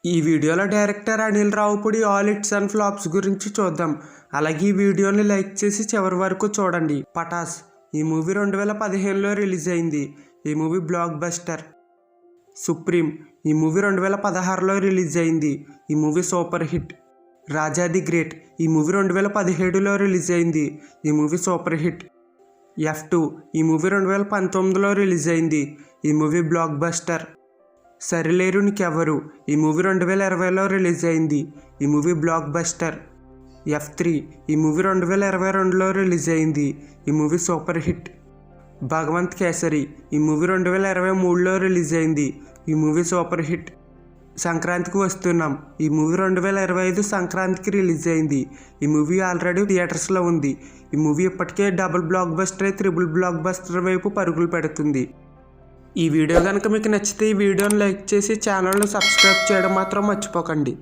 ఈ వీడియోలో director Anil Ravipudi all hits and flops గురించి చూద్దాం. అలాగే ఈ వీడియోని లైక్ చేసి చివరి వరకు చూడండి. పటాస్ ఈ మూవీ 2015లో రిలీజ్ అయింది. ఈ మూవీ బ్లాక్ బస్టర్. సుప్రీం ఈ మూవీ 2016లో రిలీజ్ అయింది. ఈ movie super hit. Raja the great ఈ మూవీ 2017లో రిలీజ్ అయింది. ఈ మూవీ సూపర్ హిట్. F2 ఈ మూవీ 2019లో రిలీజ్ అయింది. ఈ మూవీ బ్లాక్ బస్టర్. సరిలేరునికెవరు ఈ మూవీ 2020లో రిలీజ్ అయింది. ఈ మూవీ బ్లాక్ బస్టర్. F3 ఈ మూవీ 2022లో రిలీజ్ అయింది. ఈ movie super hit. Bhagavanth Kesari ఈ మూవీ 2023లో రిలీజ్ అయింది. ఈ మూవీ సూపర్ హిట్. సంక్రాంతికి వస్తున్నాం ఈ మూవీ 2025 సంక్రాంతికి రిలీజ్ అయింది. ఈ మూవీ ఆల్రెడీ థియేటర్స్లో ఉంది. ఈ మూవీ ఇప్పటికే double block buster triple block buster వైపు పరుగులు పెడుతుంది. ఈ వీడియో కనుక మీకు నచ్చితే ఈ వీడియోని లైక్ చేసి ఛానల్ను సబ్స్క్రైబ్ చేయడం మాత్రం మర్చిపోకండి.